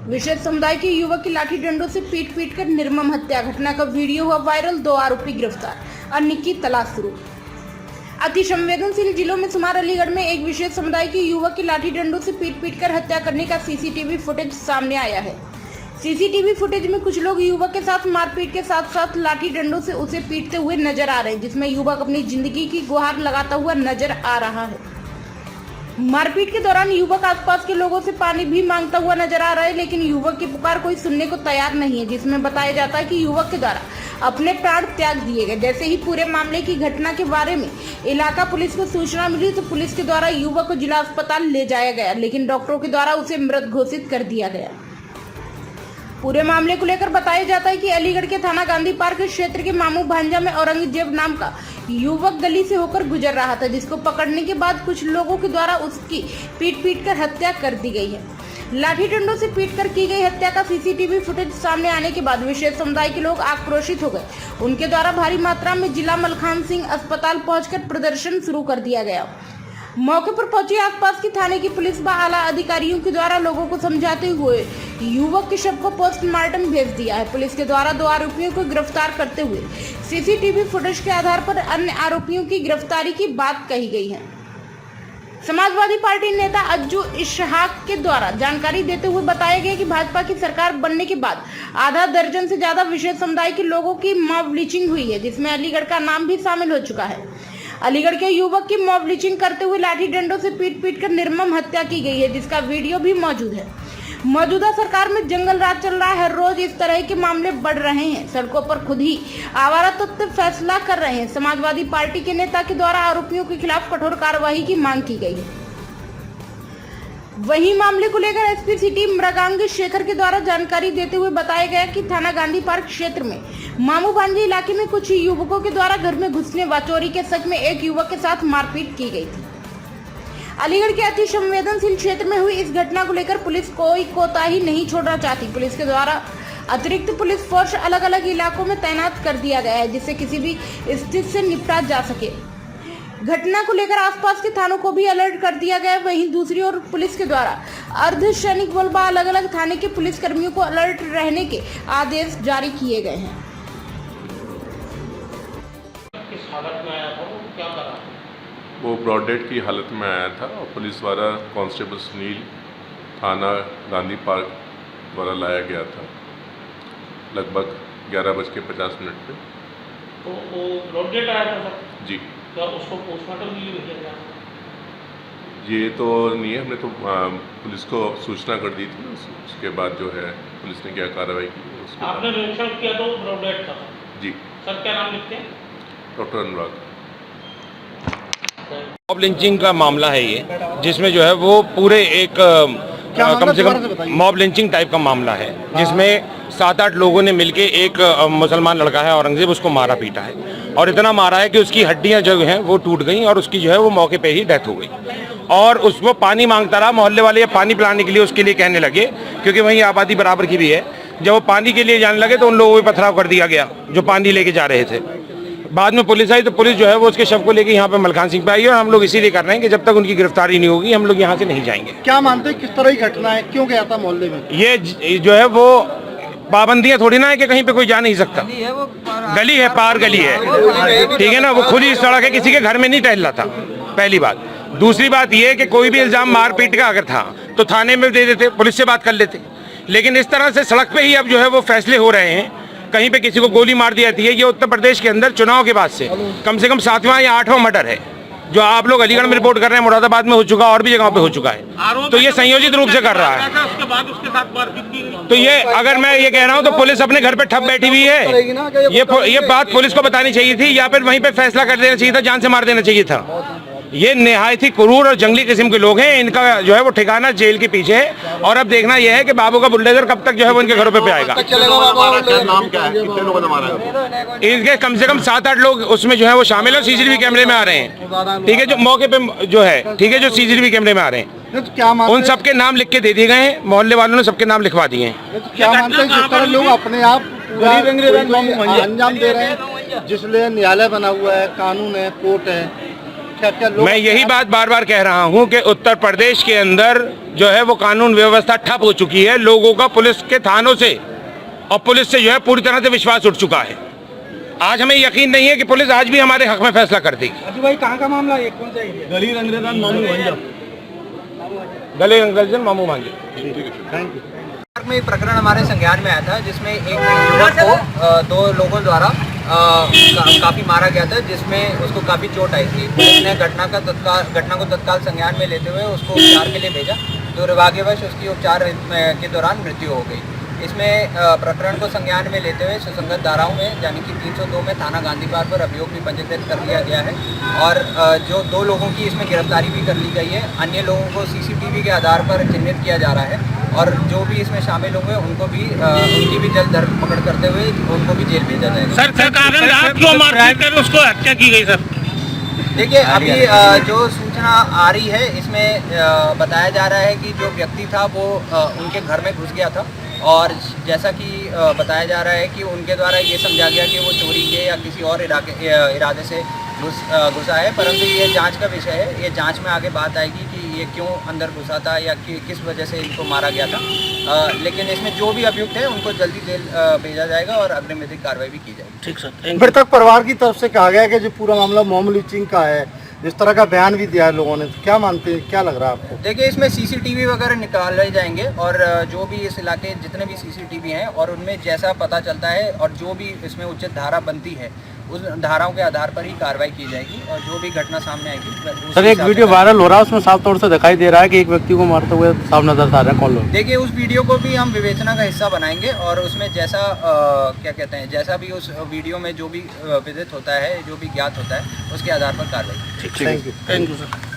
विशेष समुदाय के युवक की लाठी डंडों से पीट कर निर्मम हत्या। घटना का वीडियो हुआ वायरल, 2 आरोपी गिरफ्तार, अन्य की तलाश शुरू। अति संवेदनशील जिलों में शुमार अलीगढ़ में एक विशेष समुदाय के युवक की लाठी डंडों से पीट कर हत्या करने का सीसीटीवी फुटेज सामने आया है। सीसीटीवी फुटेज में कुछ लोग युवक के साथ मारपीट के साथ साथ लाठी डंडों से उसे पीटते हुए नजर आ रहे हैं, जिसमें युवक अपनी जिंदगी की गुहार लगाता हुआ नजर आ रहा है। मारपीट के दौरान युवक आसपास के लोगों से पानी भी मांगता हुआ नजर आ रहा है, लेकिन युवक की पुकार कोई सुनने को तैयार नहीं है, जिसमें बताया जाता है कि युवक के द्वारा अपने प्राण त्याग दिए गए। जैसे ही पूरे मामले की घटना के बारे में इलाका पुलिस को सूचना मिली तो पुलिस के द्वारा युवक को जिला अस्पताल ले जाया गया, लेकिन डॉक्टरों के द्वारा उसे मृत घोषित कर दिया गया। पूरे मामले को लेकर बताया जाता है कि अलीगढ़ के थाना गांधी पार्क क्षेत्र के मामू भांजा में औरंगजेब नाम का युवक गली से होकर गुजर रहा था, जिसको पकड़ने के बाद कुछ लोगों के द्वारा उसकी पीट कर हत्या कर दी गई है। लाठी डंडों से पीटकर की गई हत्या का सीसीटीवी फुटेज सामने आने के बाद विशेष समुदाय के लोग आक्रोशित हो गए। उनके द्वारा भारी मात्रा में जिला मलखान सिंह अस्पताल पहुंचकर प्रदर्शन शुरू कर दिया गया। मौके पर पहुंची आसपास की थाने की पुलिस व आला अधिकारियों के द्वारा लोगों को समझाते हुए युवक के शव को पोस्टमार्टम भेज दिया है। पुलिस के द्वारा 2 आरोपियों को गिरफ्तार करते हुए सीसीटीवी फुटेज के आधार पर अन्य आरोपियों की गिरफ्तारी की बात कही गई है। समाजवादी पार्टी नेता अज्जू इशहाक के द्वारा जानकारी देते हुए बताया गया कि भाजपा की सरकार बनने के बाद आधा दर्जन से ज्यादा विशेष समुदाय के लोगों की मॉब लिंचिंग हुई है, जिसमें अलीगढ़ का नाम भी शामिल हो चुका है। अलीगढ़ के युवक की मॉब लिंचिंग करते हुए लाठी डंडों से पीट कर निर्मम हत्या की गई है, जिसका वीडियो भी मौजूद है। मौजूदा सरकार में जंगल राज चल रहा है। रोज इस तरह के मामले बढ़ रहे हैं। सड़कों पर खुद ही आवारा तत्व फैसला कर रहे हैं। समाजवादी पार्टी के नेता के द्वारा आरोपियों के खिलाफ कठोर कार्रवाई की मांग की गई है। वहीं मामले को लेकर एसपी सिटी मृगांक शेखर के द्वारा जानकारी देते हुए बताया गया कि थाना गांधी पार्क क्षेत्र में मामू भांजी इलाके में कुछ युवकों के द्वारा घर में घुसने व चोरी के शक में एक युवक के साथ मारपीट की गई थी। अलीगढ़ के अति संवेदनशील क्षेत्र में हुई इस घटना को लेकर पुलिस कोई कोताही नहीं छोड़ना चाहती। पुलिस के द्वारा अतिरिक्त पुलिस फोर्स अलग अलग इलाकों में तैनात कर दिया गया है, जिससे किसी भी स्थिति से निपटा जा सके। घटना को लेकर आसपास के थानों को भी अलर्ट कर दिया गया है। वहीं दूसरी ओर पुलिस के द्वारा अर्धसैनिक बल व अलग अलग थाने के पुलिस कर्मियों को अलर्ट रहने के आदेश जारी किए गए हैं। किस हालत में आया था वो, क्या करा? वो ब्रॉड डेड की हालत में आया था और पुलिस द्वारा कांस्टेबल सुनील थाना गांधी पार्क द्वारा लाया गया था लगभग 11:50 पे। तो वो ब्रॉड डेड आया था सर? जी। क्या उसको पोस्टमार्टम के लिए भेजा गया? ये तो नहीं है, हमने तो पुलिस को सूचना कर दी थी। उसके बाद जो है पुलिस ने क्या कार्रवाई की। आपने निरीक्षण किया तो ब्रॉड डेड था? जी। सर क्या नाम लिखते हैं? डॉक्टर अनुराग। मॉब लिंचिंग का मामला है ये, जिसमें जो है वो पूरे एक कम से कम मॉब लिंचिंग टाइप का मामला है, जिसमें 7-8 लोगों ने मिलके एक मुसलमान लड़का है औरंगजेब, उसको मारा पीटा है और इतना मारा है कि उसकी हड्डियां जो हैं वो टूट गई और उसकी जो है वो मौके पे ही डेथ हो गई। और उसको पानी मांगता रहा, मोहल्ले वाले पानी पिलाने के लिए उसके लिए कहने लगे, क्योंकि वहीं आबादी बराबर की भी है। जब वो पानी के लिए जाने लगे तो उन लोगों को पथराव कर दिया गया जो पानी लेके जा रहे थे। बाद में पुलिस आई तो पुलिस जो है वो उसके शव को लेके यहाँ पे मलखान सिंह पे आई, और हम लोग इसीलिए कर रहे हैं कि जब तक उनकी गिरफ्तारी नहीं होगी हम लोग यहाँ से नहीं जाएंगे। क्या मानते हैं किस तरह की घटना है, क्यों गया था मोहल्ले में? ये जो है वो पाबंदियां थोड़ी ना है कि कहीं पे कोई जा नहीं सकता। गली है, पार गली है, ठीक है ना। वो खुली सड़क है, किसी के घर में नहीं टहल रहा था, पहली बात। दूसरी बात ये है कि कोई भी इल्जाम मारपीट का अगर था तो थाने में दे देते, पुलिस से बात कर लेते। लेकिन इस तरह से सड़क पे ही अब जो है वो फैसले हो रहे हैं, कहीं पे किसी को गोली मार दी जाती है। ये उत्तर प्रदेश के अंदर चुनाव के बाद से कम 7वां या 8वां मर्डर है जो आप लोग अलीगढ़ में रिपोर्ट कर रहे हैं। मुरादाबाद में हो चुका, और भी जगहों पे हो चुका है। तो ये संयोजित रूप से कर रहा है। उसके बाद उसके साथ मारपीट की। तो ये अगर मैं ये कह रहा हूँ तो पुलिस अपने घर पे ठप बैठी हुई है। ये बात पुलिस को बतानी चाहिए थी, या फिर वहीं पे फैसला कर देना चाहिए था, जान से मार देना चाहिए था। ये निहायत ही क्रूर और जंगली किस्म के लोग हैं। इनका जो है वो ठिकाना जेल के पीछे है। और अब देखना यह है कि बाबू का बुलडोजर कब तक जो है वो इनके घरों पे आएगा। नाम क्या है, कितने लोगों ने मारा है? इनके कम से कम 7-8 लोग उसमें जो है वो शामिल है। सीसीटीवी कैमरे में आ रहे हैं, ठीक है, जो मौके पे जो है, ठीक है, जो सीसीटीवी कैमरे में आ रहे हैं। तो क्या उन सबके नाम लिख के दे दिए गए हैं, मोहल्ले वालों ने सबके नाम लिखवा दिए हैं। क्या मानते हैं जिस तरह लोग अपने आप अंजाम दे रहे हैं, जिसलिए न्यायालय बना हुआ है, कानून है, कोर्ट है, क्या क्या लोग मैं यही बात बार बार कह रहा हूं कि उत्तर प्रदेश के अंदर जो है वो कानून व्यवस्था ठप हो चुकी है। लोगों का पुलिस के थानों से और पुलिस से जो है पूरी तरह से विश्वास उठ चुका है। आज हमें यकीन नहीं है कि पुलिस आज भी हमारे हक में फैसला कर देगी। अभी भाई कहाँ का मामला है? कौन सा एरिया? गली रंगरेदान मामू मांझी। Thank you. में एक प्रकरण हमारे संज्ञान में आया था जिसमें एक युवक को दो लोगों द्वारा काफ़ी मारा गया था, जिसमें उसको काफ़ी चोट आई थी। पुलिस ने घटना को तत्काल संज्ञान में लेते हुए उसको उपचार के लिए भेजा। दुर्भाग्यवश उसकी उपचार के दौरान मृत्यु हो गई। इसमें प्रकरण को संज्ञान में लेते हुए सुसंगत धाराओं में यानी कि 302 में थाना गांधी पार्क पर अभियोग भी पंजीकृत कर लिया गया है और जो दो लोगों की इसमें गिरफ्तारी भी कर ली गई है। अन्य लोगों को सीसीटीवी के आधार पर चिन्हित किया जा रहा है और जो भी इसमें शामिल होंगे उनको भी उनकी भी जल्द धरपकड़ करते हुए उनको भी जेल भेजा जाएगा। सर क्यों मारपीट कर उसको हत्या की गई सर? देखिए, अभी जो सूचना आ रही है इसमें बताया जा रहा है कि जो व्यक्ति था वो उनके घर में घुस गया था और जैसा कि बताया जा रहा है कि उनके द्वारा ये समझा गया कि वो चोरी के या किसी और इरादे से घुसा है, परंतु ये जांच का विषय है। ये जांच में आगे बात आएगी कि ये क्यों अंदर घुसा था या किस वजह से इनको मारा गया था। लेकिन इसमें जो भी अभियुक्त है उनको जल्दी जेल भेजा जाएगा और अग्रिम विधिक कार्रवाई भी की जाएगी। ठीक सर। मृतक परिवार की तरफ से कहा गया है कि जो पूरा मामला मॉब लिंचिंग का है, जिस तरह का बयान भी दिया है लोगों ने, तो क्या मानते हैं, क्या लग रहा है आपको? देखिए, इसमें सीसीटीवी वगैरह निकाले जाएंगे और जो भी इस इलाके जितने भी सीसीटीवी हैं और उनमें जैसा पता चलता है और जो भी इसमें उचित धारा बनती है उस धाराओं के आधार पर ही कार्रवाई की जाएगी और जो भी घटना सामने आएगी। सर, एक वीडियो वायरल हो रहा है, उसमें साफ तौर से दिखाई दे रहा है कि एक व्यक्ति को मारते हुए साफ नजर आ रहा है। कौन लोग? देखिए, उस वीडियो को भी हम विवेचना का हिस्सा बनाएंगे और उसमें जैसा क्या कहते हैं, जैसा भी उस वीडियो में जो भी विदित होता है, जो भी ज्ञात होता है, उसके आधार पर कार्रवाई। Thank you. Thank you sir.